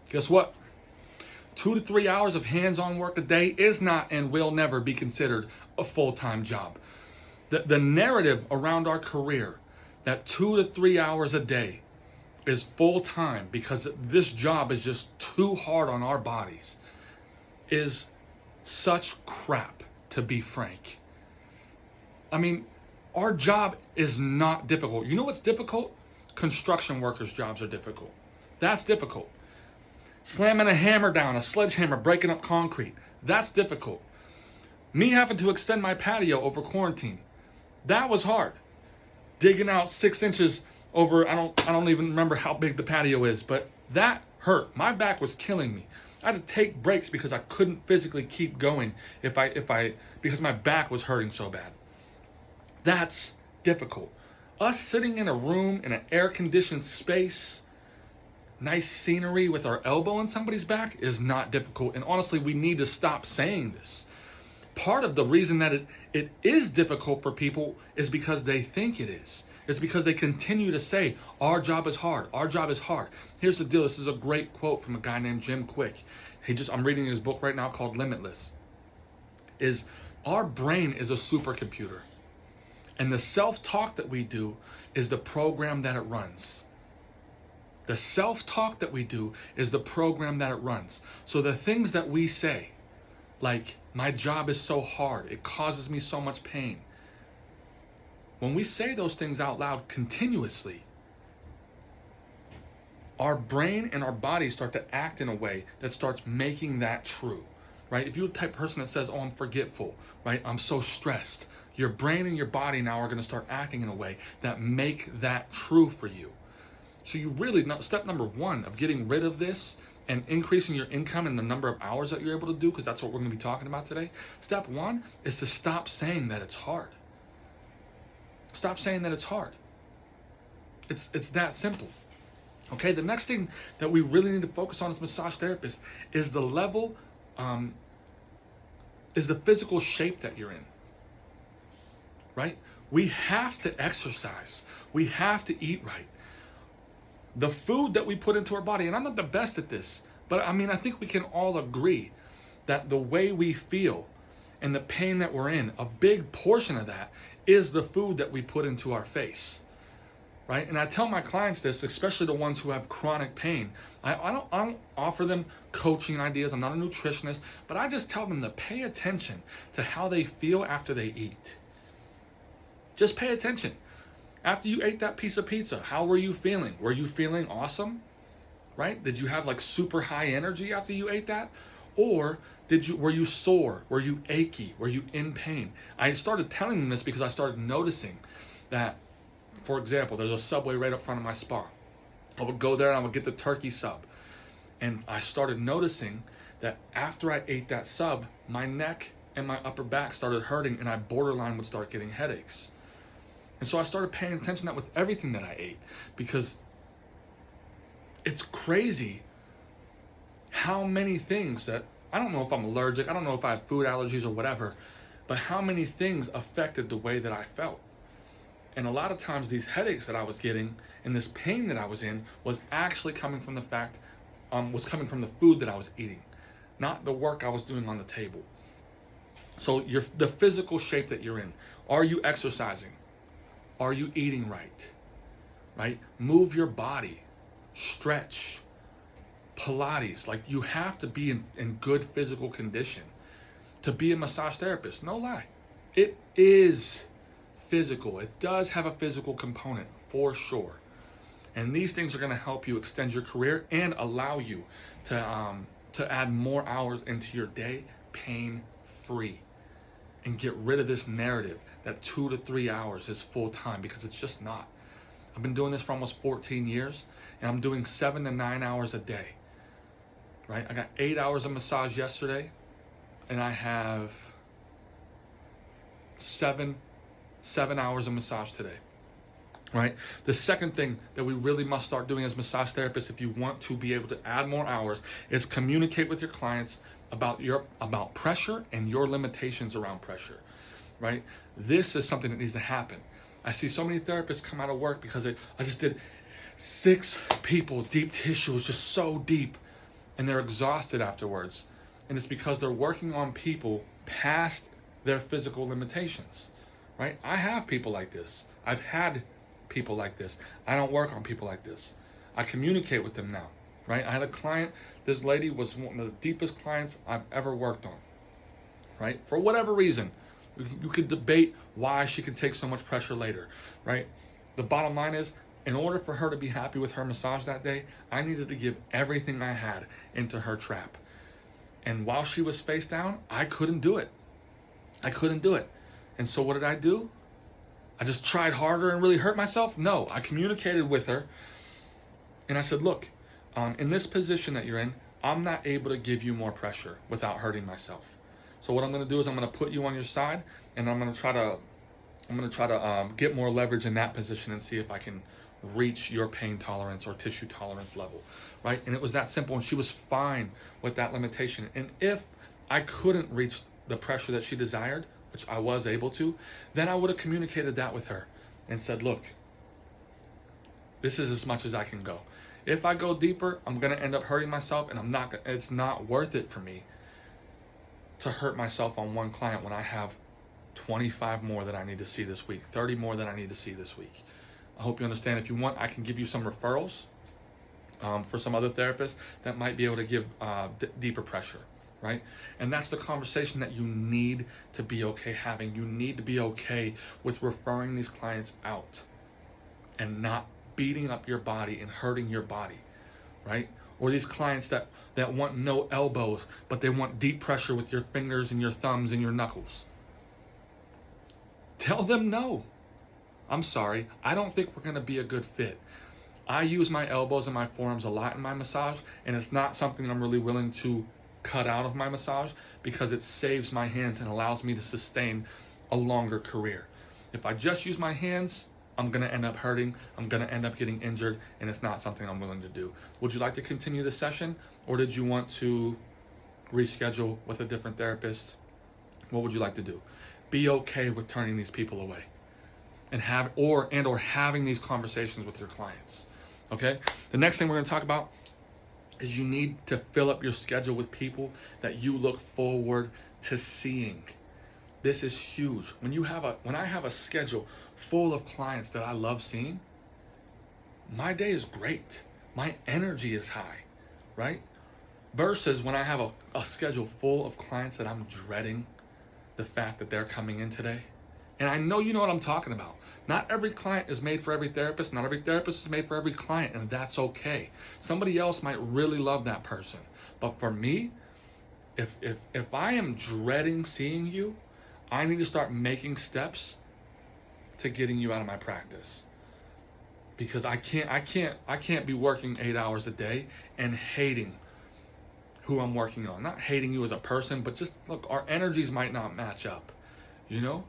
Guess what? 2 to 3 hours of hands-on work a day is not and will never be considered a full-time job. The narrative around our career that 2 to 3 hours a day is full-time because this job is just too hard on our bodies is such crap, to be frank. I mean, our job is not difficult. You know what's difficult? Construction workers' jobs are difficult. That's difficult. Slamming a hammer down, a sledgehammer, breaking up concrete. That's difficult. Me having to extend my patio over quarantine. That was hard. Digging out 6 inches over, I don't even remember how big the patio is, but that hurt. My back was killing me. I had to take breaks because I couldn't physically keep going because my back was hurting so bad. That's difficult. Us sitting in a room in an air-conditioned space, nice scenery with our elbow in somebody's back is not difficult. And honestly, we need to stop saying this. Part of the reason that it is difficult for people is because they think it is. It's because they continue to say, our job is hard, our job is hard. Here's the deal. This is a great quote from a guy named Jim Quick. I'm reading his book right now called Limitless. Our brain is a supercomputer. And the self-talk that we do is the program that it runs. The self-talk that we do is the program that it runs. So the things that we say, like, my job is so hard, it causes me so much pain. When we say those things out loud continuously, our brain and our body start to act in a way that starts making that true, right? If you're the type of person that says, oh, I'm forgetful, right? I'm so stressed. Your brain and your body now are going to start acting in a way that make that true for you. So you really, step number one of getting rid of this and increasing your income and the number of hours that you're able to do, because that's what we're going to be talking about today. Step one is to stop saying that it's hard. Stop saying that it's hard. It's that simple. Okay, the next thing that we really need to focus on as massage therapists is the level, is the physical shape that you're in. Right? We have to exercise. We have to eat right. The food that we put into our body, and I'm not the best at this, but I think we can all agree that the way we feel and the pain that we're in, a big portion of that is the food that we put into our face, right? And I tell my clients this, especially the ones who have chronic pain. I don't offer them coaching ideas. I'm not a nutritionist, but I just tell them to pay attention to how they feel after they eat. Just pay attention. After you ate that piece of pizza, how were you feeling? Were you feeling awesome? Right? Did you have like super high energy after you ate that? Or were you sore? Were you achy? Were you in pain? I started telling them this because I started noticing that, for example, there's a Subway right up front of my spa. I would go there and I would get the turkey sub. And I started noticing that after I ate that sub, my neck and my upper back started hurting and I borderline would start getting headaches. And so I started paying attention to that with everything that I ate, because it's crazy how many things that, I don't know if I'm allergic, I don't know if I have food allergies or whatever, but how many things affected the way that I felt. And a lot of times these headaches that I was getting and this pain that I was in was actually coming from the from the food that I was eating, not the work I was doing on the table. So the physical shape that you're in, are you exercising? Are you eating right? Right? Move your body, stretch, Pilates. Like, you have to be in good physical condition to be a massage therapist. No lie. It is physical. It does have a physical component for sure. And these things are going to help you extend your career and allow you to add more hours into your day pain-free, and get rid of this narrative that 2 to 3 hours is full time, because it's just not. I've been doing this for almost 14 years and I'm doing 7 to 9 hours a day, right? I got 8 hours of massage yesterday and I have seven hours of massage today, right? The second thing that we really must start doing as massage therapists, if you want to be able to add more hours, is communicate with your clients about pressure and your limitations around pressure, right? This is something that needs to happen. I see so many therapists come out of work because I just did 6 people, deep tissue was just so deep. and they're exhausted afterwards. And it's because they're working on people past their physical limitations, right? I have people like this. I've had people like this. I don't work on people like this. I communicate with them now, right? I had a client, this lady was one of the deepest clients I've ever worked on, right? For whatever reason, you could debate why she could take so much pressure later, right? The bottom line is, in order for her to be happy with her massage that day, I needed to give everything I had into her trap. And while she was face down, I couldn't do it. I couldn't do it. And so what did I do? I just tried harder and really hurt myself? No, I communicated with her. And I said, look, in this position that you're in, I'm not able to give you more pressure without hurting myself. So what I'm going to do is I'm going to put you on your side, and I'm going to try to get more leverage in that position and see if I can reach your pain tolerance or tissue tolerance level, right? And it was that simple, and she was fine with that limitation. And if I couldn't reach the pressure that she desired, which I was able to, then I would have communicated that with her and said, look, this is as much as I can go. If I go deeper, I'm going to end up hurting myself, and it's not worth it for me to hurt myself on one client when I have 25 more that I need to see this week, 30 more that I need to see this week. I hope you understand. If you want, I can give you some referrals for some other therapists that might be able to give deeper pressure, right? And that's the conversation that you need to be okay having. You need to be okay with referring these clients out and not beating up your body and hurting your body, right? Or these clients that want no elbows, but they want deep pressure with your fingers and your thumbs and your knuckles. Tell them no. I'm sorry, I don't think we're gonna be a good fit. I use my elbows and my forearms a lot in my massage, and it's not something I'm really willing to cut out of my massage because it saves my hands and allows me to sustain a longer career. If I just use my hands, I'm gonna end up hurting, I'm gonna end up getting injured, and it's not something I'm willing to do. Would you like to continue the session, or did you want to reschedule with a different therapist? What would you like to do? Be okay with turning these people away and having these conversations with your clients, okay? The next thing we're gonna talk about is you need to fill up your schedule with people that you look forward to seeing. This is huge. When I have a schedule full of clients that I love seeing, my day is great. My energy is high, right? Versus when I have a schedule full of clients that I'm dreading the fact that they're coming in today. And I know you know what I'm talking about. Not every client is made for every therapist. Not every therapist is made for every client, and that's okay. Somebody else might really love that person. But for me, if I am dreading seeing you, I need to start making steps to getting you out of my practice. Because I can't be working 8 hours a day and hating who I'm working on. Not hating you as a person, but just look, our energies might not match up, you know?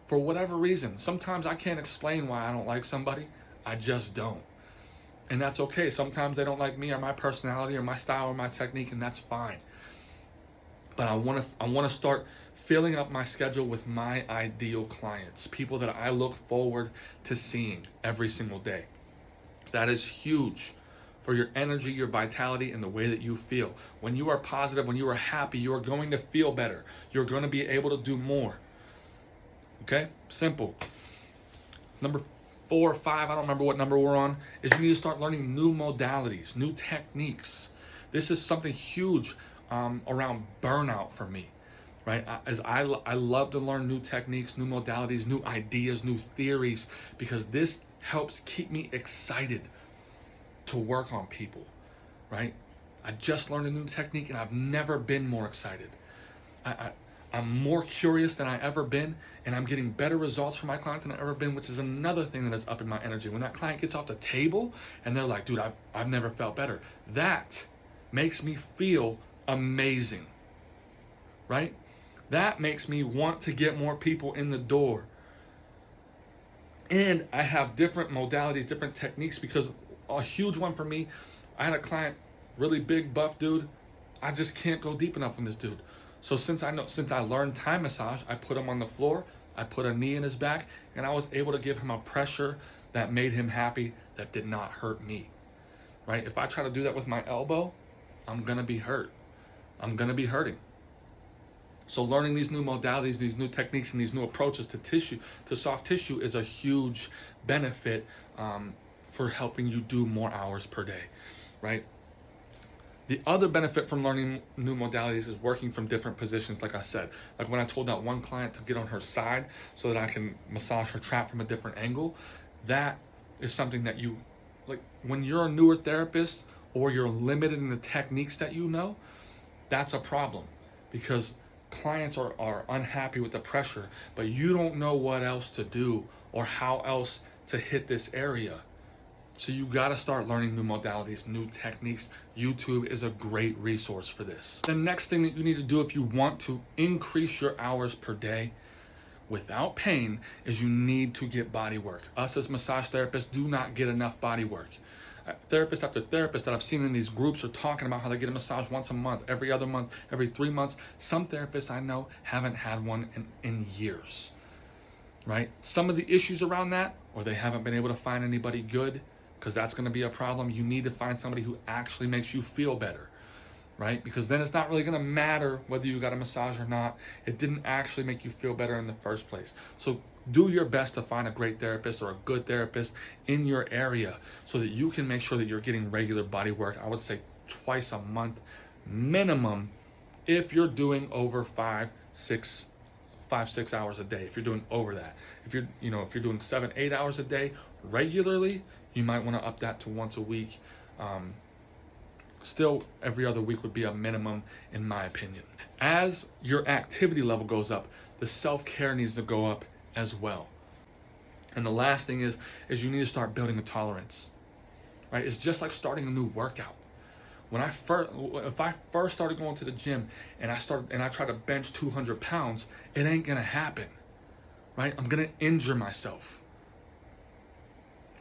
For whatever reason. Sometimes I can't explain why I don't like somebody. I just don't. And that's okay. Sometimes they don't like me or my personality or my style or my technique, and that's fine. But I want to start filling up my schedule with my ideal clients, people that I look forward to seeing every single day. That is huge for your energy, your vitality, and the way that you feel. When you are positive, when you are happy, you are going to feel better. You're going to be able to do more. Okay? Simple. Number 4 or 5, I don't remember what number we're on, is you need to start learning new modalities, new techniques. This is something huge around burnout for me, right? I love to learn new techniques, new modalities, new ideas, new theories, because this helps keep me excited to work on people, right? I just learned a new technique and I've never been more excited. I'm more curious than I ever been, and I'm getting better results from my clients than I've ever been, which is another thing that is upping my energy. When that client gets off the table and they're like, dude, I've never felt better. That makes me feel amazing, right? That makes me want to get more people in the door. And I have different modalities, different techniques, because a huge one for me, I had a client, really big, buff dude. I just can't go deep enough in this dude. So since I learned Thai massage, I put him on the floor, I put a knee in his back, and I was able to give him a pressure that made him happy, that did not hurt me, right? If I try to do that with my elbow, I'm gonna be hurt. I'm gonna be hurting. So learning these new modalities, these new techniques, and these new approaches to soft tissue is a huge benefit for helping you do more hours per day, right? The other benefit from learning new modalities is working from different positions, like I said. Like when I told that one client to get on her side so that I can massage her trap from a different angle, that is something that you, like when you're a newer therapist or you're limited in the techniques that you know, that's a problem because clients are unhappy with the pressure, but you don't know what else to do or how else to hit this area. So you got to start learning new modalities, new techniques. YouTube is a great resource for this. The next thing that you need to do if you want to increase your hours per day without pain is you need to get body work. Us as massage therapists do not get enough body work. Therapist after therapist that I've seen in these groups are talking about how they get a massage once a month, every other month, every 3 months. Some therapists I know haven't had one in years, right? Some of the issues around that, or they haven't been able to find anybody good, because that's going to be a problem. You need to find somebody who actually makes you feel better, right? Because then it's not really going to matter whether you got a massage or not. It didn't actually make you feel better in the first place. So do your best to find a great therapist or a good therapist in your area so that you can make sure that you're getting regular body work. I would say twice a month minimum if you're doing over 5-6 hours a day. If you're doing over that, if you're doing 7-8 hours a day regularly, you might want to up that to once a week. Still, every other week would be a minimum, in my opinion. As your activity level goes up, the self-care needs to go up as well. And the last thing is you need to start building a tolerance, right? It's just like starting a new workout. If I first started going to the gym and I tried to bench 200 pounds, it ain't gonna happen, right? I'm gonna injure myself,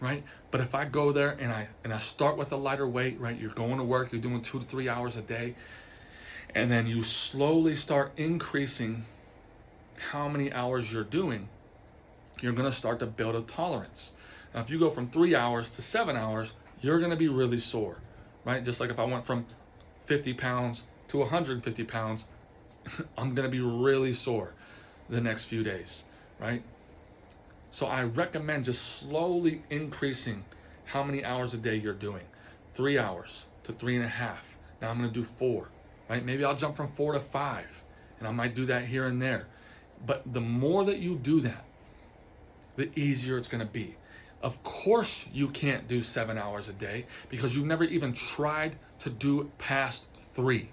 right? But if I go there and I start with a lighter weight, right? You're going to work, you're doing 2 to 3 hours a day, and then you slowly start increasing how many hours you're doing, you're gonna start to build a tolerance. Now, if you go from 3 hours to 7 hours, you're gonna be really sore, right? Just like if I went from 50 pounds to 150 pounds, I'm gonna be really sore the next few days, right? So I recommend just slowly increasing how many hours a day you're doing. 3 hours to 3.5. Now I'm gonna do 4, right? Maybe I'll jump from 4 to 5, and I might do that here and there. But the more that you do that, the easier it's gonna be. Of course you can't do 7 hours a day because you've never even tried to do past 3.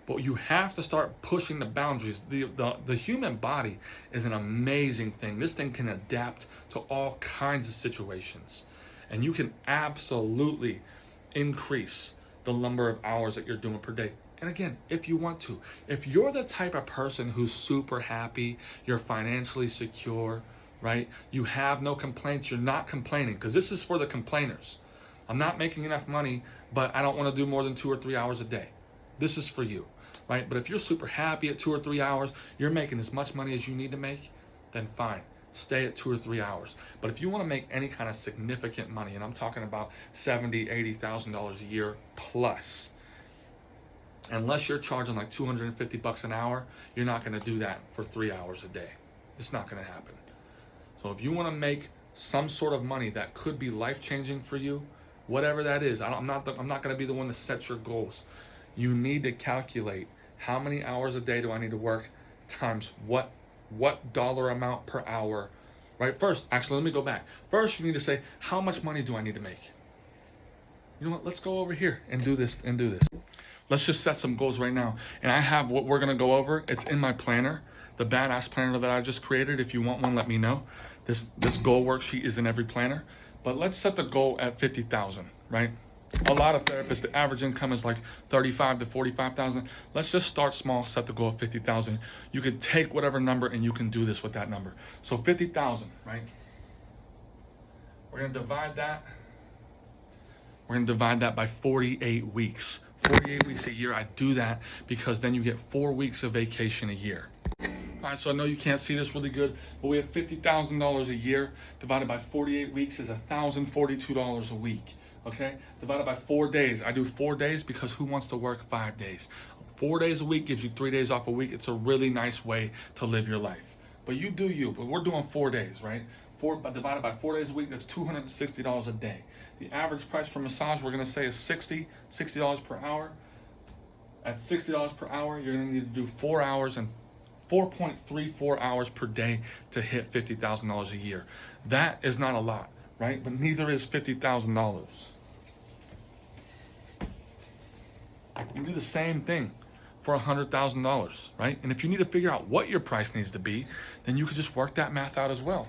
But you have to start pushing the boundaries. The human body is an amazing thing. This thing can adapt to all kinds of situations. And you can absolutely increase the number of hours that you're doing per day. And again, if you want to. If you're the type of person who's super happy, you're financially secure, right? You have no complaints, you're not complaining, because this is for the complainers. I'm not making enough money, but I don't want to do more than 2 or 3 hours a day. This is for you, right? But if you're super happy at 2 or 3 hours, you're making as much money as you need to make, then fine. Stay at 2 or 3 hours. But if you want to make any kind of significant money, and I'm talking about $70,000, $80,000 a year plus, unless you're charging like $250 an hour, you're not going to do that for 3 hours a day. It's not going to happen. So if you want to make some sort of money that could be life-changing for you, whatever that is, I'm not going to be the one to set your goals. You need to calculate how many hours a day do I need to work times what dollar amount per hour, right? First, actually, let me go back. First, you need to say, how much money do I need to make? You know what? Let's go over here and do this and do this. Let's just set some goals right now. And I have what we're going to go over. It's in my planner, the Badass Planner that I just created. If you want one, let me know. This goal worksheet is in every planner. But let's set the goal at 50,000, right? A lot of therapists, the average income is like 35 to 45,000. Let's just start small, set the goal at 50,000. You could take whatever number and you can do this with that number. So 50,000, right? We're gonna divide that by 48 weeks. 48 weeks a year. I do that because then you get 4 weeks of vacation a year. All right, so I know you can't see this really good, but we have $50,000 a year divided by 48 weeks is $1,042 a week. Okay, divided by 4 days. I do 4 days because who wants to work 5 days? 4 days a week gives you 3 days off a week. It's a really nice way to live your life. But you do you. But we're doing 4 days, right? Divided by 4 days a week, that's $260 a day. The average price for massage, we're gonna say, is $60 per hour. At $60 per hour, you're gonna need to do 4 hours and 4.34 hours per day to hit $50,000 a year. That is not a lot, right? But neither is $50,000. You do the same thing for $100,000, right? And if you need to figure out what your price needs to be, then you could just work that math out as well,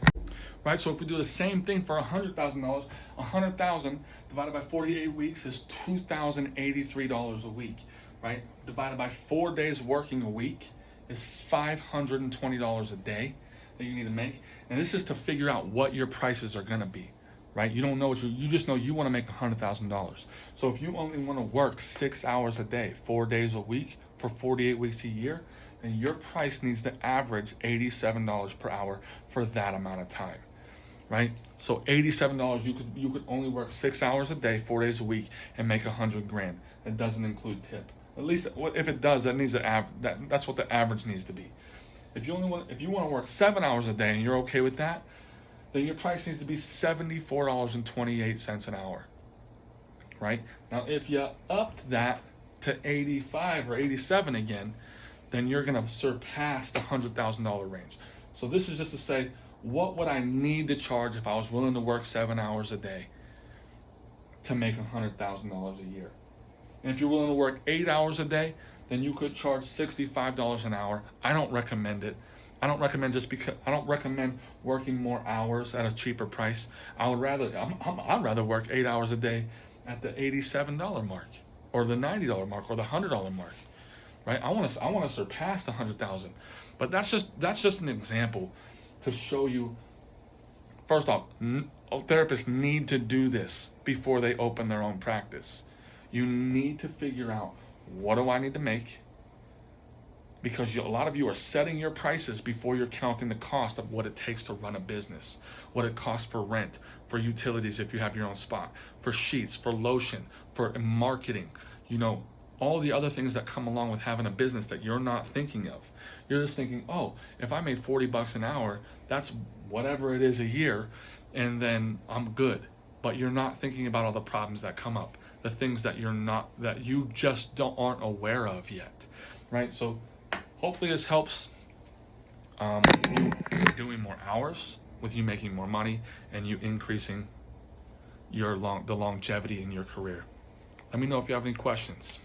right? So if we do the same thing for $100,000, $100,000 divided by 48 weeks is $2,083 a week, right? Divided by 4 days working a week is $520 a day that you need to make. And this is to figure out what your prices are gonna be, right? You don't know what you just know you wanna make $100,000. So if you only wanna work 6 hours a day, 4 days a week for 48 weeks a year, then your price needs to average $87 per hour for that amount of time, right? So $87, you could only work 6 hours a day, 4 days a week, and make $100 grand. That doesn't include tip. At least if it does, that needs to that's what the average needs to be. If you want to work 7 hours a day and you're okay with that, then your price needs to be $74.28 an hour, right? Now, if you upped that to 85 or 87 again, then you're going to surpass the $100,000 range. So this is just to say, what would I need to charge if I was willing to work 7 hours a day to make $100,000 a year? And if you're willing to work 8 hours a day, then you could charge $65 an hour. I don't recommend it. I don't recommend working more hours at a cheaper price. I'd rather work 8 hours a day at the $87 mark, or the $90 mark, or the $100 mark, right? I want to surpass the 100,000. But that's just an example to show you. First off, therapists need to do this before they open their own practice. You need to figure out, what do I need to make? Because a lot of you are setting your prices before you're counting the cost of what it takes to run a business, what it costs for rent, for utilities if you have your own spot, for sheets, for lotion, for marketing, all the other things that come along with having a business that you're not thinking of. You're just thinking, oh, if I made $40 an hour, that's whatever it is a year, and then I'm good. But you're not thinking about all the problems that come up, the things that you just aren't aware of yet, right? So hopefully this helps you doing more hours, with you making more money, and you increasing the longevity in your career. Let me know if you have any questions.